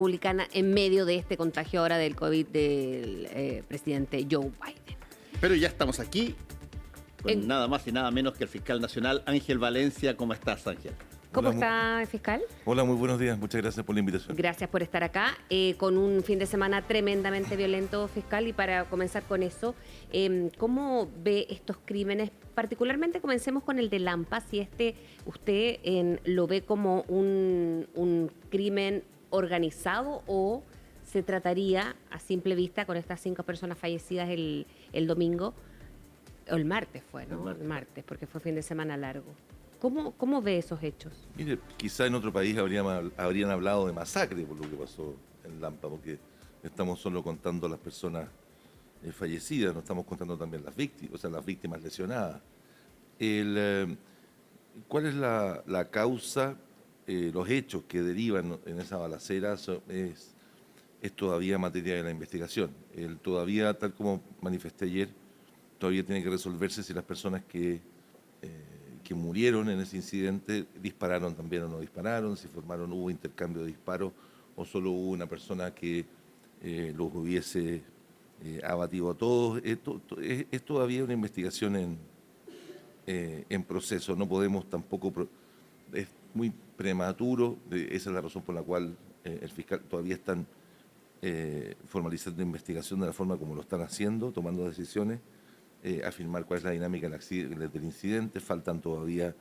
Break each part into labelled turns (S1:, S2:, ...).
S1: Republicana en medio de este contagio ahora del COVID del presidente Joe Biden.
S2: Pero ya estamos aquí con
S1: En-
S2: nada más y nada menos que el fiscal nacional Ángel Valencia. ¿Cómo estás, Ángel?
S1: ¿Cómo
S3: Hola,
S1: está, fiscal?
S3: Hola, muy buenos días. Muchas gracias por la invitación.
S1: Gracias por estar acá con un fin de semana tremendamente violento, fiscal. Y para comenzar con eso, ¿cómo ve estos crímenes? Particularmente comencemos con el de Lampa, si usted lo ve como un crimen organizado o se trataría a simple vista con estas 5 personas fallecidas el domingo, o el martes fue, ¿no? El martes, porque fue fin de semana largo. ¿Cómo ve esos hechos?
S3: Mire, quizá en otro país habrían hablado de masacre por lo que pasó en Lampa, porque estamos solo contando las personas fallecidas, no estamos contando también las víctimas, o sea, las víctimas lesionadas. ¿Cuál es la causa? Los hechos que derivan en esa balacera es todavía materia de la investigación. Todavía, tal como manifesté ayer, todavía tiene que resolverse si las personas que murieron en ese incidente dispararon también o no dispararon, si hubo intercambio de disparos o solo hubo una persona que los hubiese abatido a todos. Es todavía una investigación en proceso, no podemos tampoco, es muy prematuro, esa es la razón por la cual el fiscal todavía están formalizando investigación de la forma como lo están haciendo, tomando decisiones, afirmar cuál es la dinámica del incidente. Faltan todavía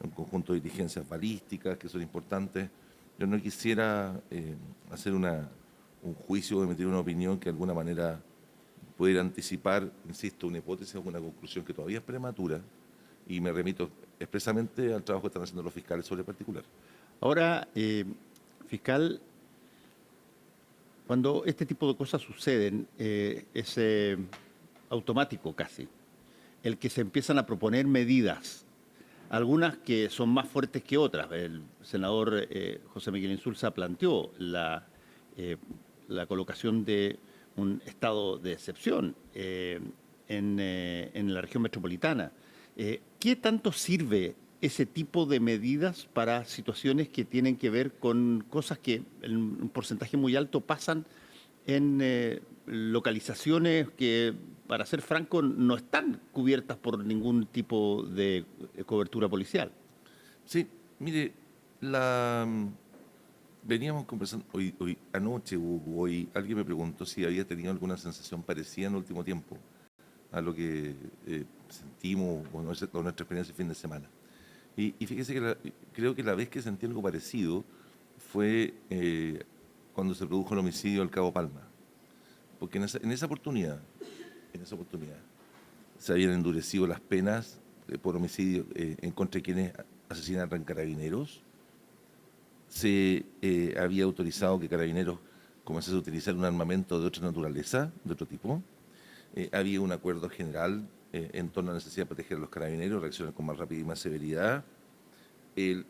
S3: un conjunto de diligencias balísticas que son importantes. Yo no quisiera hacer un juicio o emitir una opinión que de alguna manera pudiera anticipar, insisto, una hipótesis o una conclusión que todavía es prematura, y me remito expresamente al trabajo que están haciendo los fiscales sobre el particular.
S2: Ahora, fiscal, cuando este tipo de cosas suceden, es automático casi el que se empiezan a proponer medidas, algunas que son más fuertes que otras. El senador José Miguel Insulza planteó la colocación de un estado de excepción en la región metropolitana. ¿Qué tanto sirve ese tipo de medidas para situaciones que tienen que ver con cosas que en un porcentaje muy alto pasan en localizaciones que, para ser franco, no están cubiertas por ningún tipo de cobertura policial?
S3: Sí, mire, veníamos conversando anoche o hoy, alguien me preguntó si había tenido alguna sensación parecida en el último tiempo a lo que sentimos o nuestra experiencia el fin de semana. Y fíjese que creo que la vez que sentí algo parecido fue cuando se produjo el homicidio del Cabo Palma. Porque en esa oportunidad se habían endurecido las penas por homicidio en contra de quienes asesinaran carabineros. Se había autorizado que Carabineros comenzase a utilizar un armamento de otra naturaleza, de otro tipo. Había un acuerdo general en torno a la necesidad de proteger a los carabineros, reaccionar con más rapidez y más severidad.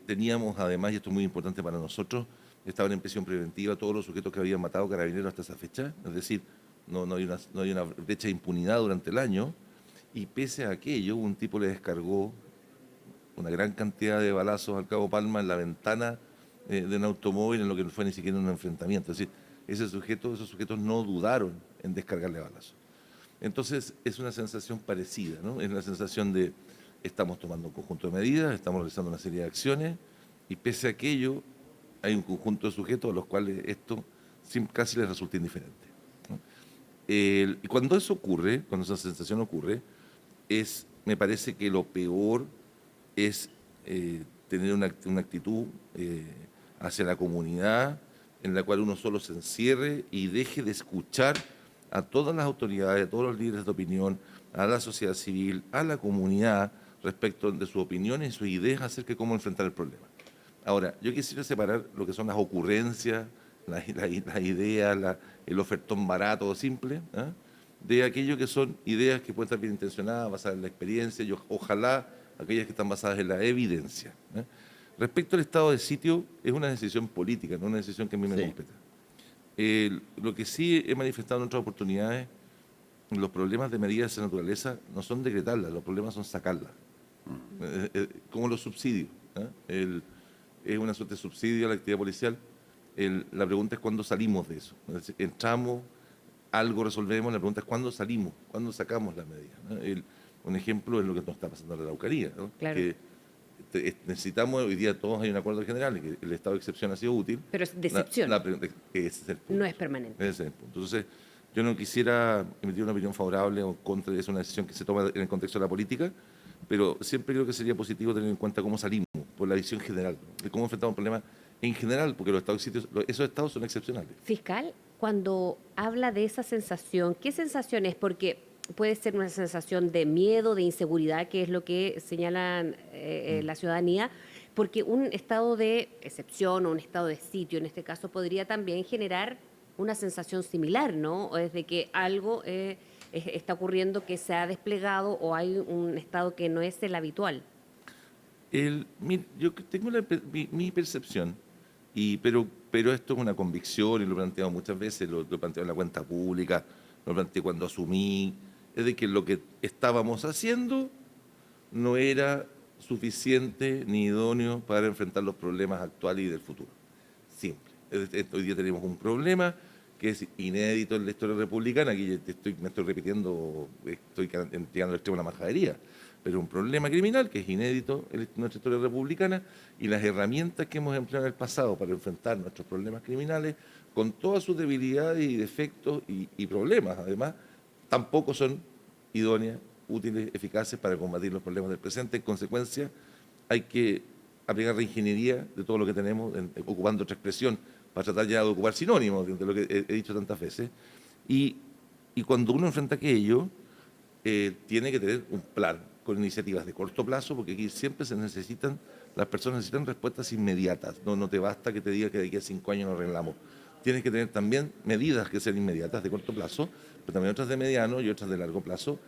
S3: Teníamos además, y esto es muy importante para nosotros, estaban en prisión preventiva todos los sujetos que habían matado carabineros hasta esa fecha, es decir, no hay una brecha de impunidad durante el año, y pese a aquello, un tipo le descargó una gran cantidad de balazos al Cabo Palma en la ventana de un automóvil, en lo que no fue ni siquiera un enfrentamiento. Es decir, esos sujetos no dudaron en descargarle balazos. Entonces, es una sensación parecida, ¿no? Es una sensación de estamos tomando un conjunto de medidas, estamos realizando una serie de acciones, y pese a aquello, hay un conjunto de sujetos a los cuales esto casi les resulta indiferente, ¿no? Y cuando eso ocurre, cuando esa sensación ocurre, me parece que lo peor es tener una actitud hacia la comunidad en la cual uno solo se encierre y deje de escuchar a todas las autoridades, a todos los líderes de opinión, a la sociedad civil, a la comunidad, respecto de sus opiniones y sus ideas acerca de cómo enfrentar el problema. Ahora, yo quisiera separar lo que son las ocurrencias, las ideas, el ofertón barato o simple, ¿eh?, de aquello que son ideas que pueden estar bien intencionadas, basadas en la experiencia, y ojalá aquellas que están basadas en la evidencia, ¿eh? Respecto al estado de sitio, es una decisión política, no una decisión que a mí me compete. Lo que sí he manifestado en otras oportunidades, los problemas de medidas de esa naturaleza no son decretarlas, los problemas son sacarlas, como los subsidios, ¿eh? Es una suerte de subsidio a la actividad policial. La pregunta es cuándo salimos de eso. Es decir, entramos, algo resolvemos, la pregunta es cuándo salimos, cuándo sacamos las medidas, ¿no? Un ejemplo es lo que nos está pasando en la Araucanía, ¿no?
S1: Claro.
S3: Que necesitamos, hoy día todos hay un acuerdo general, que el estado de excepción ha sido útil.
S1: Pero es de excepción.
S3: Ese es el punto.
S1: No es permanente.
S3: Ese es el punto. Entonces, yo no quisiera emitir una opinión favorable o contra, es una decisión que se toma en el contexto de la política, pero siempre creo que sería positivo tener en cuenta cómo salimos, por la visión general, ¿no? De cómo enfrentamos un problema en general, porque los estados de sitio, esos estados son excepcionales.
S1: Fiscal, cuando habla de esa sensación, ¿qué sensación es? Porque puede ser una sensación de miedo, de inseguridad, que es lo que señalan la ciudadanía, porque un estado de excepción o un estado de sitio, en este caso, podría también generar una sensación similar, ¿no? O es de que algo está ocurriendo que se ha desplegado o hay un estado que no es el habitual.
S3: Yo tengo mi percepción, pero esto es una convicción y lo he planteado muchas veces, lo he planteado en la cuenta pública, lo planteé cuando asumí, es de que lo que estábamos haciendo no era suficiente ni idóneo para enfrentar los problemas actuales y del futuro. Simple. Hoy día tenemos un problema que es inédito en la historia republicana, aquí me estoy repitiendo, estoy llegando al extremo de la majadería, pero un problema criminal que es inédito en nuestra historia republicana y las herramientas que hemos empleado en el pasado para enfrentar nuestros problemas criminales, con todas sus debilidades y defectos y problemas, además, tampoco son idóneas, útiles, eficaces para combatir los problemas del presente. En consecuencia, hay que aplicar reingeniería de todo lo que tenemos, ocupando otra expresión, para tratar ya de ocupar sinónimos de lo que he dicho tantas veces. Y cuando uno enfrenta aquello, tiene que tener un plan con iniciativas de corto plazo, porque aquí siempre las personas necesitan respuestas inmediatas. No te basta que te diga que de aquí a 5 años nos arreglamos. Tienes que tener también medidas que sean inmediatas de corto plazo, pero también otras de mediano y otras de largo plazo.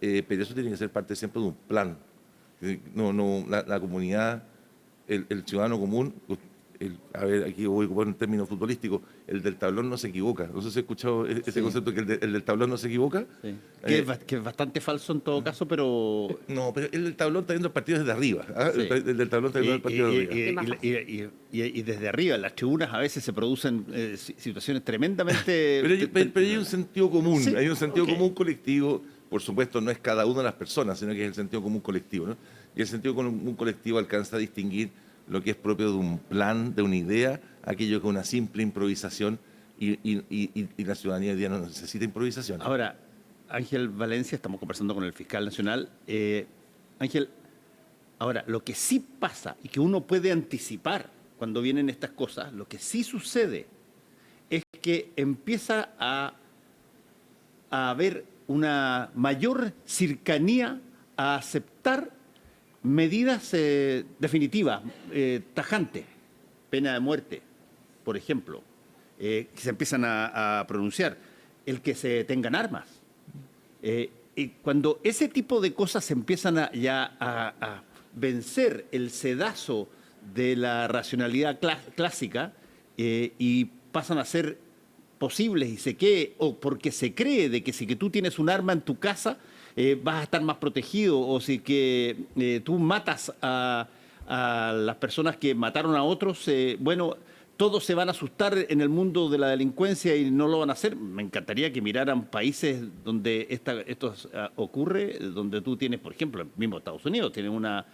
S3: Pero eso tiene que ser parte siempre de un plan. La comunidad, el ciudadano común, a ver, aquí voy a ocupar un término futbolístico, el del tablón no se equivoca. No sé si he escuchado ese concepto, que el del tablón no se equivoca.
S2: Sí. Que es bastante falso en todo caso, pero...
S3: No, pero el del tablón está viendo el partido desde arriba. ¿Ah?
S2: Sí.
S3: El del tablón está viendo el partido desde arriba.
S2: Y desde arriba, en las tribunas a veces se producen situaciones tremendamente...
S3: pero hay un sentido común,
S2: Sí,
S3: hay un sentido
S2: ok.
S3: común colectivo. Por supuesto, no es cada una de las personas, sino que es el sentido común colectivo, ¿no? Y el sentido común colectivo alcanza a distinguir lo que es propio de un plan, de una idea, aquello que es una simple improvisación, y la ciudadanía hoy día no necesita improvisación.
S2: Ahora, Ángel Valencia, estamos conversando con el fiscal nacional. Ángel, ahora, lo que sí pasa y que uno puede anticipar cuando vienen estas cosas, lo que sí sucede es que empieza a haber una mayor cercanía a aceptar medidas definitivas, tajantes, pena de muerte, por ejemplo, que se empiezan a pronunciar, el que se tengan armas. Y cuando ese tipo de cosas empiezan a vencer el sedazo de la racionalidad clásica y pasan a ser posibles o porque se cree de que si que tú tienes un arma en tu casa vas a estar más protegido, o si que tú matas a las personas que mataron a otros, bueno, todos se van a asustar en el mundo de la delincuencia y no lo van a hacer. Me encantaría que miraran países donde esto ocurre, donde tú tienes, por ejemplo, el mismo Estados Unidos, tiene una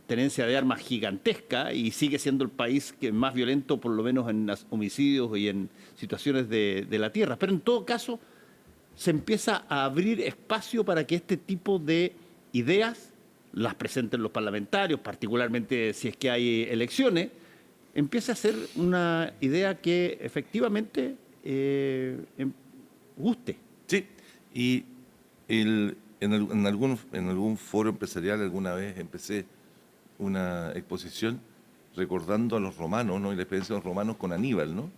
S2: tenencia de armas gigantesca y sigue siendo el país que más violento, por lo menos en homicidios y en situaciones de la tierra. Pero en todo caso, se empieza a abrir espacio para que este tipo de ideas las presenten los parlamentarios, particularmente si es que hay elecciones, empieza a ser una idea que efectivamente guste.
S3: Sí, y en algún foro empresarial alguna vez empecé una exposición recordando a los romanos, ¿no? Y la experiencia de los romanos con Aníbal, ¿no?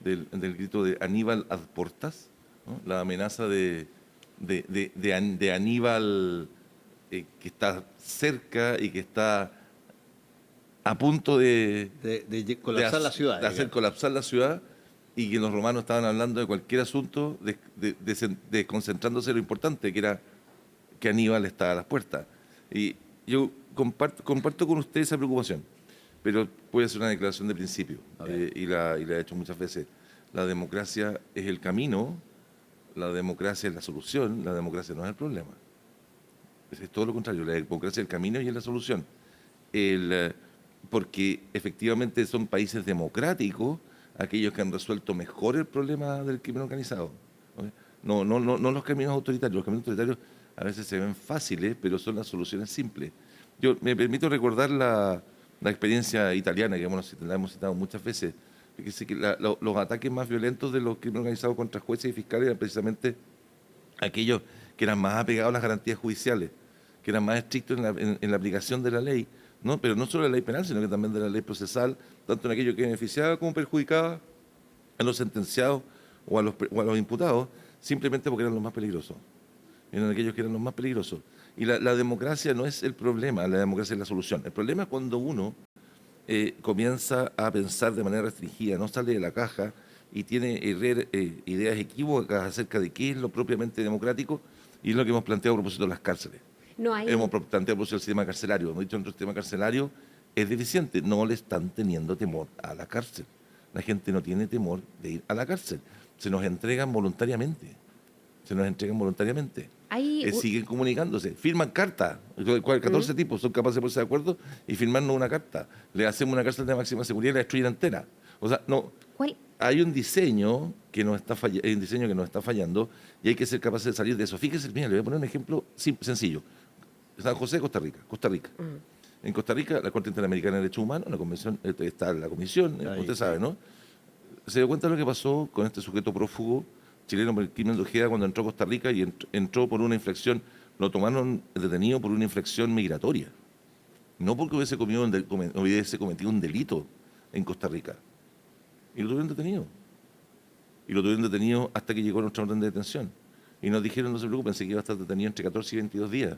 S3: Del grito de Aníbal ad portas, ¿no? La amenaza de Aníbal que está cerca y que está a punto de
S2: colapsar la ciudad.
S3: De hacer colapsar la ciudad, y que los romanos estaban hablando de cualquier asunto, desconcentrándose en lo importante, que era que Aníbal estaba a las puertas. Y yo comparto con usted esa preocupación, pero puede ser una declaración de principio,
S2: A ver.
S3: y la he hecho muchas veces. La democracia es el camino, la democracia es la solución, la democracia no es el problema. Es todo lo contrario, la democracia es el camino y es la solución. Porque efectivamente son países democráticos aquellos que han resuelto mejor el problema del crimen organizado. No los caminos autoritarios. Los caminos autoritarios a veces se ven fáciles, pero son las soluciones simples. Yo me permito recordar la experiencia italiana, que la hemos citado muchas veces. Fíjese que los ataques más violentos de los crímenes organizados contra jueces y fiscales eran precisamente aquellos que eran más apegados a las garantías judiciales, que eran más estrictos en la aplicación de la ley, ¿no? Pero no solo de la ley penal, sino que también de la ley procesal, tanto en aquello que beneficiaba como perjudicaba a los sentenciados o a los imputados, simplemente porque eran los más peligrosos. Eran aquellos que eran los más peligrosos. Y la democracia no es el problema, la democracia es la solución. El problema es cuando uno comienza a pensar de manera restringida, no sale de la caja y tiene ideas equívocas acerca de qué es lo propiamente democrático, y es lo que hemos planteado a propósito de las cárceles.
S1: No hay...
S3: Hemos planteado a propósito del sistema carcelario. Hemos dicho que nuestro sistema carcelario es deficiente. No le están teniendo temor a la cárcel. La gente no tiene temor de ir a la cárcel. Se nos entregan voluntariamente. Siguen comunicándose, firman cartas, 14 tipos son capaces de ponerse de acuerdo y firmarnos una carta. Le hacemos una cárcel de máxima seguridad y la destruyen entera. O sea, no.
S1: ¿Cuál?
S3: Hay un diseño que nos está fallando y hay que ser capaces de salir de eso. Fíjese, mira, le voy a poner un ejemplo sencillo. San José, Costa Rica. En Costa Rica, la Corte Interamericana de Derechos Humanos, la convención, está la comisión, usted sabe, ¿no? Se dio cuenta de lo que pasó con este sujeto prófugo chileno por el crimen de Ojeda cuando entró a Costa Rica y entró por una infracción, lo tomaron detenido por una infracción migratoria, no porque hubiese cometido un delito en Costa Rica. Y lo tuvieron detenido hasta que llegó nuestra orden de detención. Y nos dijeron, no se preocupen, que iba a estar detenido entre 14 y 22 días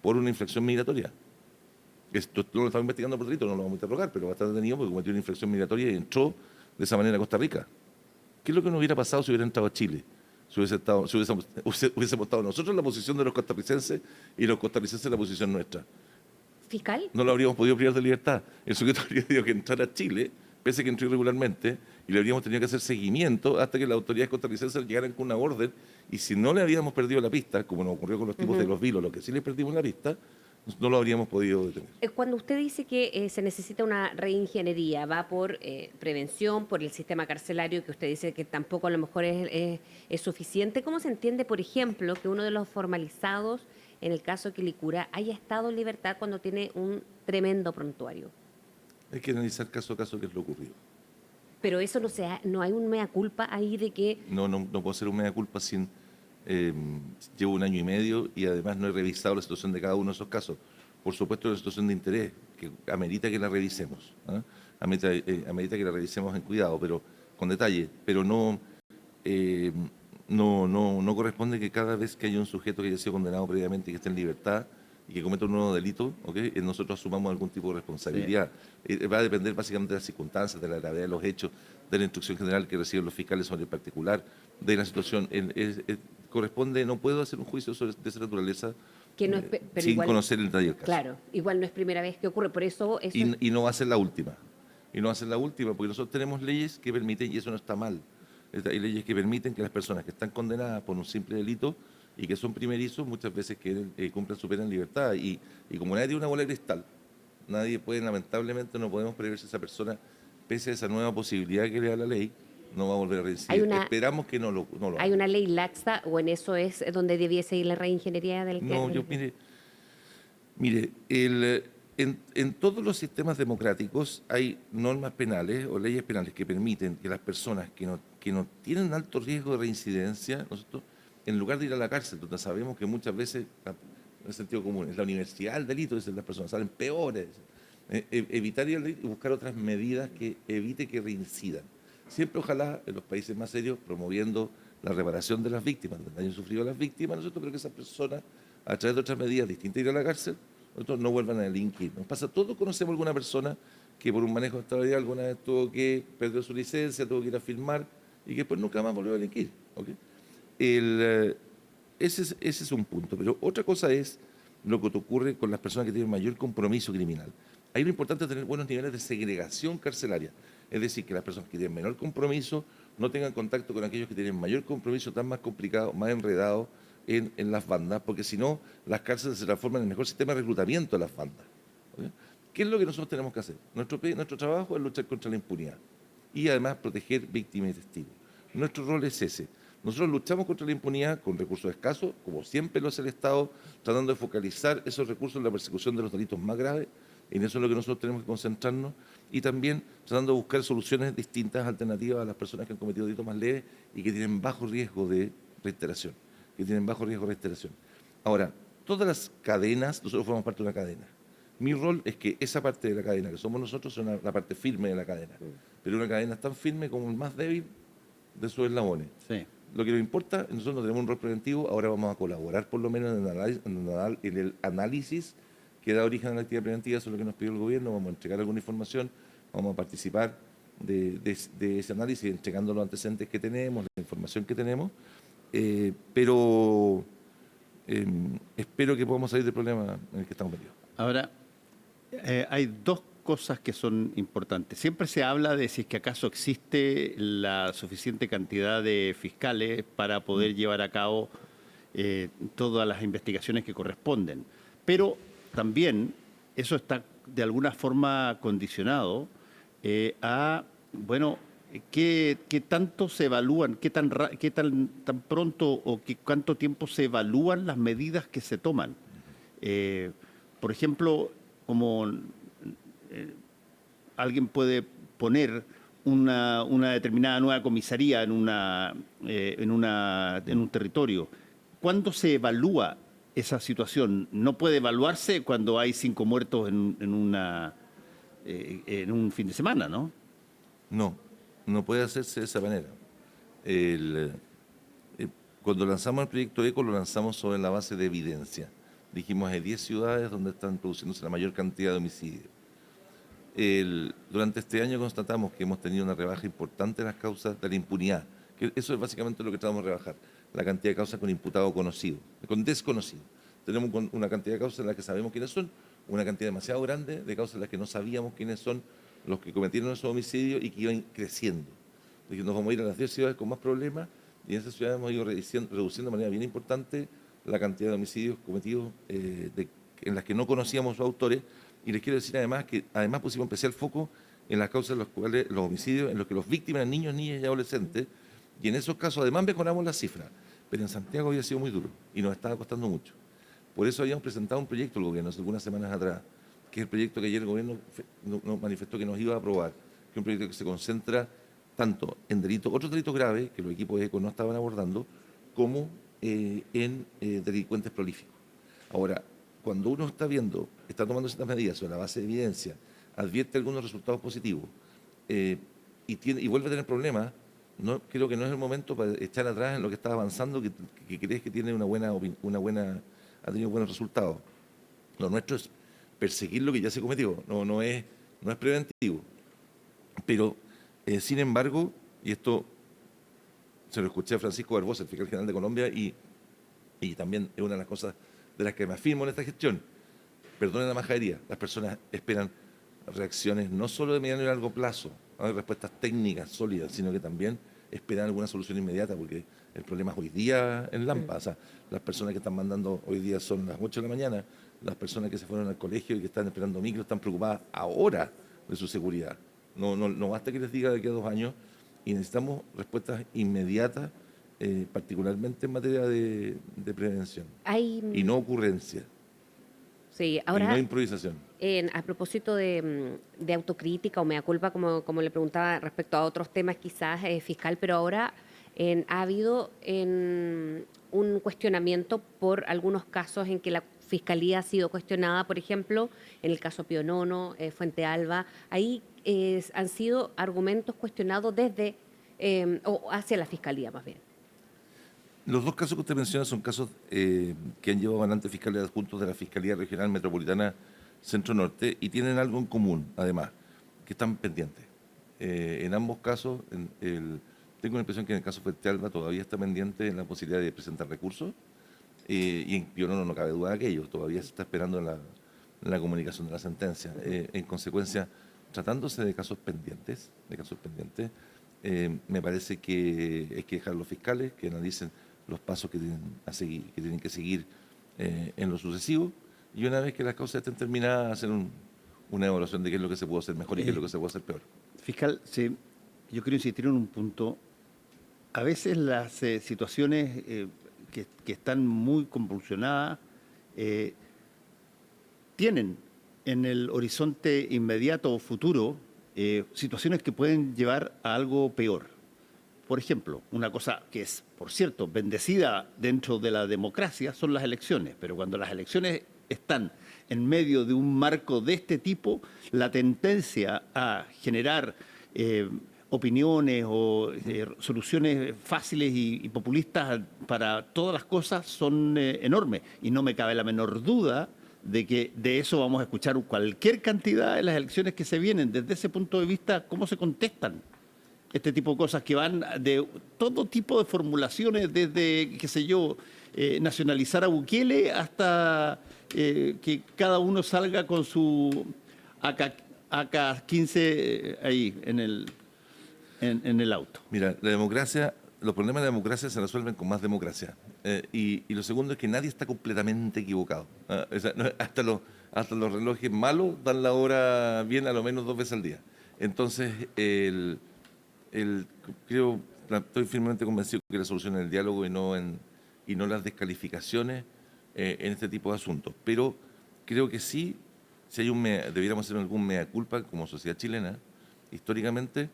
S3: por una infracción migratoria. Esto no lo estamos investigando por delito, no lo vamos a interrogar, pero va a estar detenido porque cometió una infracción migratoria y entró de esa manera a Costa Rica. ¿Qué es lo que nos hubiera pasado si hubiera entrado a Chile? Si hubiésemos estado nosotros en la posición de los costarricenses y los costarricenses en la posición nuestra.
S1: ¿Fiscal?
S3: No lo habríamos podido privar de libertad. El sujeto habría tenido que entrar a Chile, pese a que entró irregularmente, y le habríamos tenido que hacer seguimiento hasta que las autoridades costarricenses llegaran con una orden, y si no le habíamos perdido la pista, como nos ocurrió con los tipos de los vilos, lo que sí les perdimos la pista, no lo habríamos podido detener.
S1: Cuando usted dice que se necesita una reingeniería, ¿va por prevención, por el sistema carcelario, que usted dice que tampoco a lo mejor es suficiente? ¿Cómo se entiende, por ejemplo, que uno de los formalizados, en el caso de Quilicura, haya estado en libertad cuando tiene un tremendo prontuario?
S3: Hay que analizar caso a caso qué es lo ocurrido.
S1: Pero eso no hay un mea culpa ahí de que...
S3: No puedo hacer un mea culpa sin... llevo 1 año y medio y además no he revisado la situación de cada uno de esos casos. Por supuesto, es una situación de interés que amerita que la revisemos, ¿eh? Amerita que la revisemos en cuidado, pero con detalle, pero no corresponde que cada vez que haya un sujeto que haya sido condenado previamente y que esté en libertad y que cometa un nuevo delito, nosotros asumamos algún tipo de responsabilidad. Va a depender básicamente de las circunstancias, de la gravedad de los hechos, de la instrucción general que reciben los fiscales sobre el particular, de la situación. Corresponde, no puedo hacer un juicio de esa naturaleza
S1: que no es,
S3: sin conocer el detalle del caso.
S1: Claro, igual no es primera vez que ocurre, por eso...
S3: Y no va a ser la última. Y no va a ser la última, porque nosotros tenemos leyes que permiten, y eso no está mal, hay leyes que permiten que las personas que están condenadas por un simple delito y que son primerizos, muchas veces cumplan su pena en libertad. Y como nadie tiene una bola de cristal, nadie puede, lamentablemente, no podemos prever si esa persona, pese a esa nueva posibilidad que le da la ley, no va a volver a reincidir. Esperamos que no lo haga.
S1: ¿Hay una ley laxa o en eso es donde debiese ir la reingeniería del
S3: No, mire, en todos los sistemas democráticos hay normas penales o leyes penales que permiten que las personas que no tienen alto riesgo de reincidencia, nosotros, en lugar de ir a la cárcel, donde sabemos que muchas veces, en el sentido común, es la universidad del delito, dicen las personas, salen peores, evitar ir al delito y buscar otras medidas que evite que reincidan. Siempre, ojalá, en los países más serios, promoviendo la reparación de las víctimas, del daño sufrido a las víctimas, nosotros, pero que esas personas, a través de otras medidas distintas de ir a la cárcel, nosotros no vuelvan a delinquir. Nos pasa, todos conocemos alguna persona que por un manejo de estabilidad alguna vez tuvo que perder su licencia, tuvo que ir a firmar y que después nunca más volvió a delinquir. Ese es un punto. Pero otra cosa es lo que te ocurre con las personas que tienen mayor compromiso criminal. Ahí lo importante es tener buenos niveles de segregación carcelaria, es decir, que las personas que tienen menor compromiso no tengan contacto con aquellos que tienen mayor compromiso, tan más complicado, más enredado en las bandas, porque si no, las cárceles se transforman en el mejor sistema de reclutamiento de las bandas. ¿Ok? ¿Qué es lo que nosotros tenemos que hacer? Nuestro trabajo es luchar contra la impunidad y además proteger víctimas y testigos. Nuestro rol es ese. Nosotros luchamos contra la impunidad con recursos escasos, como siempre lo hace el Estado, tratando de focalizar esos recursos en la persecución de los delitos más graves. En eso es lo que nosotros tenemos que concentrarnos y también tratando de buscar soluciones distintas, alternativas a las personas que han cometido delitos más leves y que tienen bajo riesgo de reiteración. Ahora, todas las cadenas, nosotros formamos parte de una cadena. Mi rol es que esa parte de la cadena que somos nosotros sea la parte firme de la cadena. Pero una cadena es tan firme como el más débil de sus eslabones.
S2: Sí.
S3: Lo que nos importa, nosotros no tenemos un rol preventivo, ahora vamos a colaborar por lo menos en el análisis que da origen a la actividad preventiva, eso es lo que nos pidió el gobierno, vamos a entregar alguna información, vamos a participar de ese análisis, entregando los antecedentes que tenemos, la información que tenemos, pero espero que podamos salir del problema en el que estamos metidos.
S2: Ahora, hay dos cosas que son importantes. Siempre se habla de si es que acaso existe la suficiente cantidad de fiscales para poder llevar a cabo todas las investigaciones que corresponden. Pero también eso está de alguna forma condicionado a, bueno, qué tanto se evalúan, qué tan tan pronto o cuánto tiempo se evalúan las medidas que se toman. Por ejemplo, como alguien puede poner una determinada nueva comisaría en un territorio. ¿Cuándo se evalúa esa situación? No puede evaluarse cuando hay 5 muertos en un fin de semana, ¿no?
S3: No puede hacerse de esa manera. Cuando lanzamos el proyecto ECO, lo lanzamos sobre la base de evidencia. Dijimos, hay 10 ciudades donde están produciéndose la mayor cantidad de homicidios. Durante este año constatamos que hemos tenido una rebaja importante en las causas de la impunidad, que eso es básicamente lo que tratamos de rebajar, la cantidad de causas con imputado conocido, con desconocido. Tenemos una cantidad de causas en las que sabemos quiénes son, una cantidad demasiado grande de causas en las que no sabíamos quiénes son los que cometieron esos homicidios y que iban creciendo. Entonces, nos vamos a ir a las 10 ciudades con más problemas y en esas ciudades hemos ido reduciendo de manera bien importante la cantidad de homicidios cometidos en las que no conocíamos sus autores. Y les quiero decir además que pusimos especial foco en las causas en las cuales los homicidios, en los que los víctimas eran niños, niñas y adolescentes, y en esos casos además mejoramos las cifras. Pero en Santiago había sido muy duro y nos estaba costando mucho. Por eso habíamos presentado un proyecto al gobierno hace algunas semanas atrás, que es el proyecto que ayer el gobierno nos manifestó que nos iba a aprobar, que es un proyecto que se concentra tanto en otros delitos graves, que los equipos de ECO no estaban abordando, como en delincuentes prolíficos. Ahora, cuando uno está tomando ciertas medidas sobre la base de evidencia, advierte algunos resultados positivos y vuelve a tener problemas, creo que no es el momento para echar atrás en lo que está avanzando, que crees que tiene ha tenido buenos resultados. Lo nuestro es perseguir lo que ya se cometió, no es preventivo. Pero, sin embargo, y esto se lo escuché a Francisco Barbosa, el fiscal general de Colombia, y también es una de las cosas de las que me afirmo en esta gestión. Perdonen la majadería, las personas esperan reacciones no solo de mediano y largo plazo, no hay respuestas técnicas sólidas, sino que también esperan alguna solución inmediata, porque el problema es hoy día en Lampa. O sea, las personas que están mandando hoy día son las 8 de la mañana, las personas que se fueron al colegio y que están esperando micro están preocupadas ahora de su seguridad. No basta que les diga de aquí a 2 años, y necesitamos respuestas inmediatas, particularmente en materia de prevención. Y no ocurrencia.
S1: Sí, ahora,
S3: y no improvisación.
S1: A propósito de autocrítica o mea culpa, como le preguntaba respecto a otros temas quizás, fiscal, pero ahora ha habido un cuestionamiento por algunos casos en que la Fiscalía ha sido cuestionada, por ejemplo, en el caso Pío Nono, Fuente Alba. Ahí han sido argumentos cuestionados desde o hacia la Fiscalía más bien.
S3: Los dos casos que usted menciona son casos que han llevado adelante fiscales adjuntos de la Fiscalía Regional Metropolitana Centro Norte y tienen algo en común, además, que están pendientes. En ambos casos, tengo la impresión que en el caso Fuente Alba todavía está pendiente la posibilidad de presentar recursos y en Pío Nono no cabe duda de aquello, todavía se está esperando la comunicación de la sentencia. En consecuencia, tratándose de casos pendientes, me parece que hay que dejar a los fiscales que analicen los pasos que tienen que seguir en lo sucesivo, y una vez que las causas estén terminadas, hacer una evaluación de qué es lo que se puede hacer mejor y qué es lo que se puede hacer peor.
S2: Fiscal, sí, yo quiero insistir en un punto. A veces las situaciones que están muy convulsionadas tienen en el horizonte inmediato o futuro situaciones que pueden llevar a algo peor. Por ejemplo, una cosa que es, por cierto, bendecida dentro de la democracia son las elecciones, pero cuando las elecciones están en medio de un marco de este tipo, la tendencia a generar opiniones o soluciones fáciles y populistas para todas las cosas son enormes. Y no me cabe la menor duda de que de eso vamos a escuchar cualquier cantidad en las elecciones que se vienen. Desde ese punto de vista, ¿cómo se contestan este tipo de cosas que van de todo tipo de formulaciones, desde, qué sé yo, nacionalizar a Bukele hasta que cada uno salga con su AK-15 ahí en el auto?
S3: Mira, la democracia, los problemas de la democracia se resuelven con más democracia. Y lo segundo es que nadie está completamente equivocado. O sea, hasta los relojes malos dan la hora bien a lo menos 2 veces al día. Entonces, estoy firmemente convencido que la solución es el diálogo y no las descalificaciones en este tipo de asuntos. Pero creo que sí, si debiéramos hacer algún mea culpa como sociedad chilena, históricamente,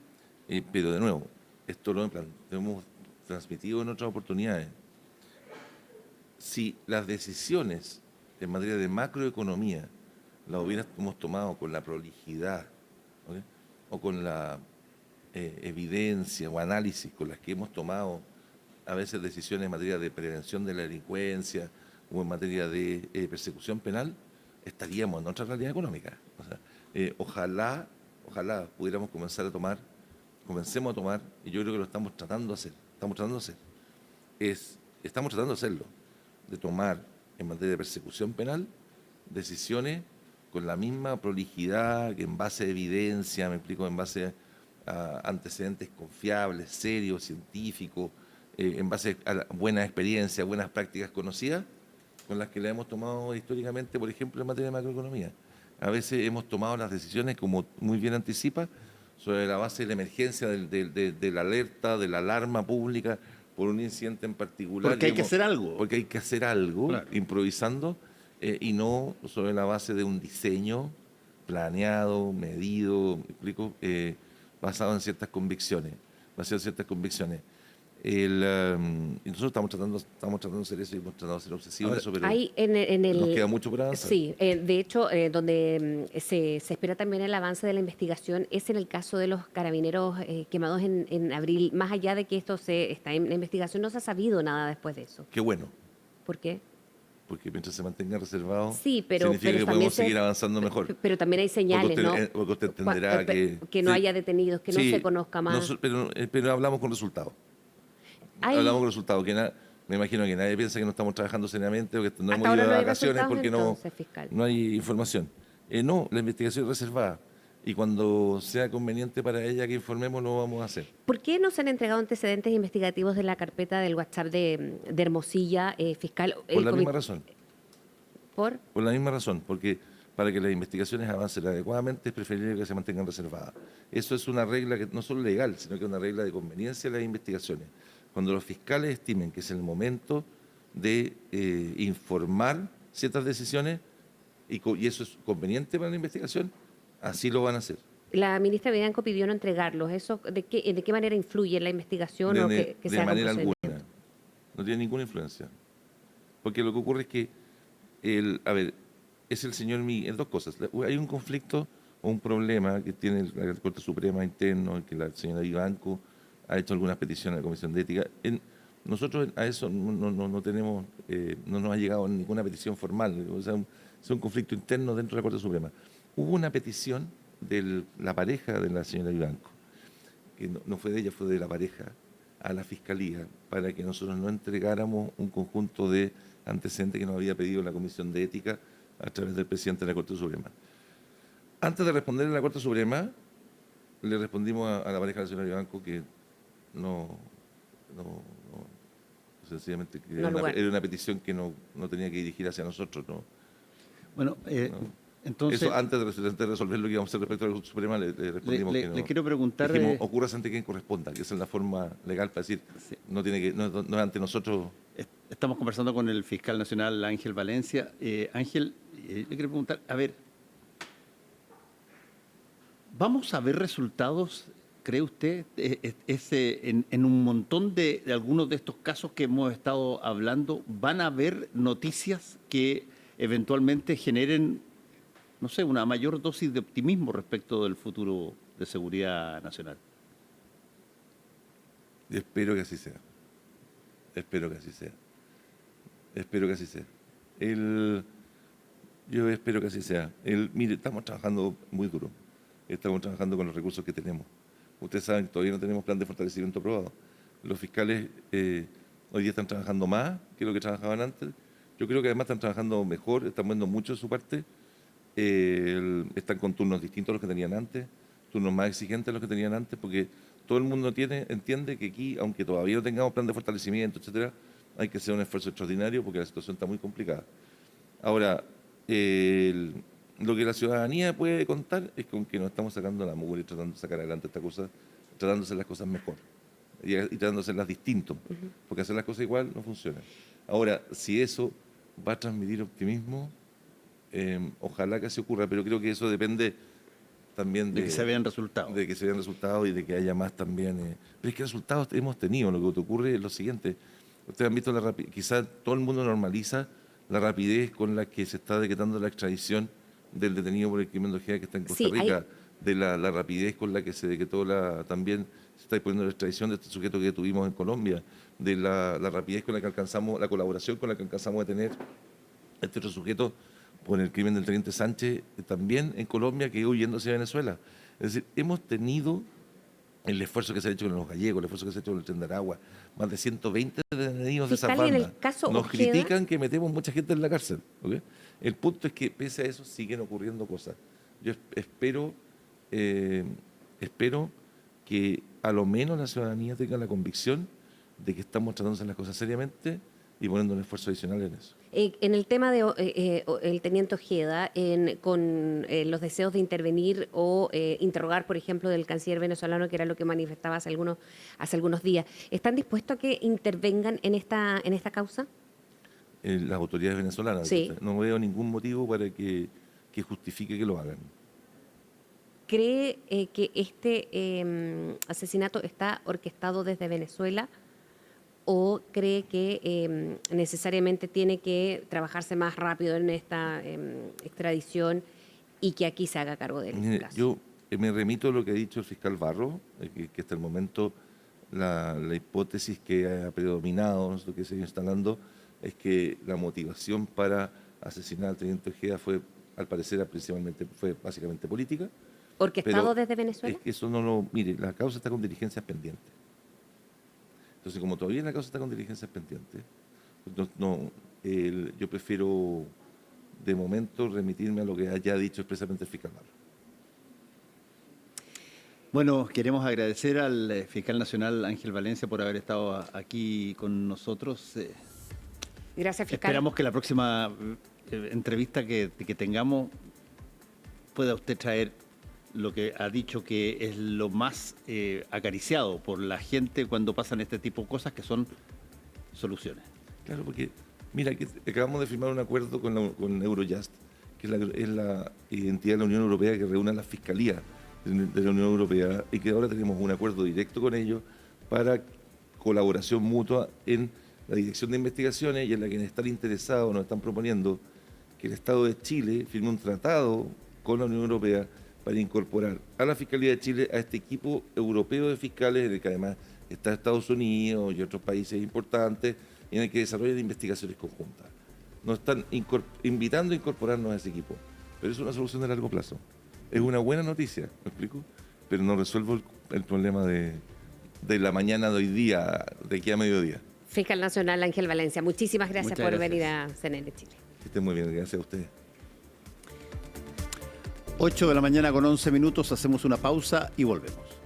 S3: pero de nuevo, esto lo hemos transmitido en otras oportunidades. Si las decisiones en materia de macroeconomía las hubiéramos tomado con la prolijidad, ¿okay?, o con la evidencia o análisis con las que hemos tomado a veces decisiones en materia de prevención de la delincuencia o en materia de persecución penal, estaríamos en otra realidad económica. O sea, ojalá pudiéramos comencemos a tomar, y yo creo que lo estamos tratando de hacer, estamos tratando de hacerlo, de tomar en materia de persecución penal decisiones con la misma prolijidad, que en base a evidencia, me explico, en base a antecedentes confiables, serios, científicos, en base a buenas experiencias, buenas prácticas conocidas, con las que la hemos tomado históricamente, por ejemplo, en materia de macroeconomía. A veces hemos tomado las decisiones, como muy bien anticipa, sobre la base de la emergencia, de la alerta, de la alarma pública por un incidente en particular.
S2: Porque hay que hacer algo.
S3: Porque hay que hacer algo, claro, improvisando, y no sobre la base de un diseño planeado, medido, ¿me explico?, basado en ciertas convicciones. Y nosotros estamos tratando de hacer eso y hemos tratado de ser obsesivos en eso, pero nos queda mucho por avanzar.
S1: Sí, de hecho, donde se espera también el avance de la investigación es en el caso de los carabineros quemados en abril. Más allá de que esto está en la investigación, no se ha sabido nada después de eso.
S3: Qué bueno.
S1: ¿Por qué?
S3: Porque mientras se mantenga reservado,
S1: sí, pero
S3: significa que podemos seguir avanzando mejor.
S1: Pero también hay señales,
S3: porque usted entenderá
S1: que no haya detenidos, que no se conozca más.
S3: Pero hablamos con resultados. Hablamos con resultados. Me imagino que nadie piensa que no estamos trabajando seriamente o que no hemos ido de vacaciones porque no hay información. No, la investigación es reservada. Y cuando sea conveniente para ella que informemos, lo vamos a hacer.
S1: ¿Por qué no se han entregado antecedentes investigativos de la carpeta del WhatsApp de Hermosilla, fiscal?
S3: Por la misma razón.
S1: ¿Por?
S3: Por la misma razón, porque para que las investigaciones avancen adecuadamente es preferible que se mantengan reservadas. Eso es una regla que no solo legal, sino que es una regla de conveniencia de las investigaciones. Cuando los fiscales estimen que es el momento de informar ciertas decisiones y eso es conveniente para la investigación, así lo van a hacer.
S1: La ministra Vivanco pidió no entregarlos. ¿Eso de qué manera influye en la investigación?
S3: De manera alguna. No tiene ninguna influencia. Porque lo que ocurre es que, es el señor Miguel, dos cosas. Hay un conflicto o un problema que tiene la Corte Suprema interno, que la señora Vivanco ha hecho algunas peticiones a la Comisión de Ética. Nosotros a eso no tenemos, no nos ha llegado ninguna petición formal. O sea, es un conflicto interno dentro de la Corte Suprema. Hubo una petición de la pareja de la señora Vivanco, que no fue de ella, fue de la pareja, a la Fiscalía, para que nosotros no entregáramos un conjunto de antecedentes que nos había pedido la Comisión de Ética a través del presidente de la Corte Suprema. Antes de responder en la Corte Suprema, le respondimos a la pareja de la señora Vivanco que sencillamente que era una petición que no tenía que dirigir hacia nosotros, ¿no?
S2: Bueno,
S3: No.
S2: entonces...
S3: Eso antes de resolver lo que íbamos a hacer respecto a la Corte Suprema, le respondimos que no.
S2: Le quiero preguntar...
S3: Dijimos, ocurras ante quien corresponda, que esa es la forma legal para decir,
S2: Sí.
S3: no es ante nosotros.
S2: Estamos conversando con el fiscal nacional Ángel Valencia. Ángel, le quiero preguntar, a ver, ¿vamos a ver resultados, cree usted, en un montón de algunos de estos casos que hemos estado hablando? ¿Van a haber noticias que eventualmente generen, no sé, una mayor dosis de optimismo respecto del futuro de seguridad nacional?
S3: Y espero que así sea. Espero que así sea. Espero que así sea. Yo espero que así sea. Mire, estamos trabajando muy duro. Estamos trabajando con los recursos que tenemos. Ustedes saben que todavía no tenemos plan de fortalecimiento aprobado. Los fiscales hoy día están trabajando más que lo que trabajaban antes. Yo creo que además están trabajando mejor, están poniendo mucho de su parte. Están con turnos distintos a los que tenían antes, turnos más exigentes a los que tenían antes, porque todo el mundo entiende que aquí, aunque todavía no tengamos plan de fortalecimiento, etcétera, hay que hacer un esfuerzo extraordinario porque la situación está muy complicada. Ahora, lo que la ciudadanía puede contar es con que nos estamos sacando la mugre y tratando de sacar adelante esta cosa, tratando de hacer las cosas mejor y tratando de hacerlas distinto, porque hacer las cosas igual no funciona. Ahora, si eso va a transmitir optimismo, ojalá que así ocurra, pero creo que eso depende también
S2: De que se vean resultados.
S3: de que se vean resultados y de que haya más también. Pero es que resultados hemos tenido. Lo que te ocurre es lo siguiente. Ustedes han visto quizás todo el mundo normaliza la rapidez con la que se está decretando la extradición del detenido por el crimen de Ojeda que está en Costa Rica, de la rapidez con la que se decretó también se está disponiendo la extradición de este sujeto que tuvimos en Colombia, de la rapidez con la que alcanzamos, la colaboración con la que alcanzamos a tener este otro sujeto por el crimen del teniente Sánchez, también en Colombia, que huyendo hacia Venezuela. Es decir, hemos tenido el esfuerzo que se ha hecho con los gallegos, el esfuerzo que se ha hecho con el Tren de Aragua, más de 120 detenidos de esas bandas. Nos critican que metemos mucha gente en la cárcel. ¿Okay? El punto es que, pese a eso, siguen ocurriendo cosas. Yo espero que a lo menos la ciudadanía tenga la convicción de que estamos tratando de hacer las cosas seriamente y poniendo un esfuerzo adicional en eso.
S1: En el tema de el teniente Ojeda, con los deseos de intervenir o interrogar, por ejemplo, del canciller venezolano, que era lo que manifestaba hace algunos días, ¿están dispuestos a que intervengan en esta causa?
S3: Las autoridades venezolanas.
S1: Sí.
S3: No veo ningún motivo para que justifique que lo hagan.
S1: ¿Cree que este asesinato está orquestado desde Venezuela? ¿O cree que necesariamente tiene que trabajarse más rápido en esta extradición y que aquí se haga cargo del caso?
S3: Yo me remito a lo que ha dicho el fiscal Barro, que hasta el momento la hipótesis que ha predominado, ¿no? Lo que se ha ido instalando, es que la motivación para asesinar al teniente Ojeda fue, al parecer, fue básicamente política.
S1: ¿Orquestado desde Venezuela?
S3: Es que eso no lo... Mire, la causa está con diligencias pendientes. Entonces, como todavía la causa está con diligencias pendientes, yo prefiero, de momento, remitirme a lo que haya dicho expresamente el fiscal Barro.
S2: Bueno, queremos agradecer al fiscal nacional Ángel Valencia por haber estado aquí con nosotros.
S1: Gracias, fiscal.
S2: Esperamos que la próxima entrevista que tengamos pueda usted traer lo que ha dicho que es lo más acariciado por la gente cuando pasan este tipo de cosas, que son soluciones.
S3: Claro, porque, mira, que acabamos de firmar un acuerdo con Eurojust, que es la entidad de la Unión Europea que reúne a las fiscalías de la Unión Europea, y que ahora tenemos un acuerdo directo con ellos para colaboración mutua en la dirección de investigaciones, y en la que están interesados, nos están proponiendo que el Estado de Chile firme un tratado con la Unión Europea para incorporar a la Fiscalía de Chile a este equipo europeo de fiscales, en el que además está Estados Unidos y otros países importantes, en el que desarrollan investigaciones conjuntas. Nos están invitando a incorporarnos a ese equipo, pero es una solución de largo plazo. Es una buena noticia, ¿me explico? Pero no resuelvo el problema de la mañana de hoy día, de aquí a mediodía.
S1: Fiscal Nacional Ángel Valencia, muchísimas gracias por venir a CNN Chile.
S3: Que estén muy bien, gracias a ustedes.
S2: 8 de la mañana con 11 minutos, hacemos una pausa y volvemos.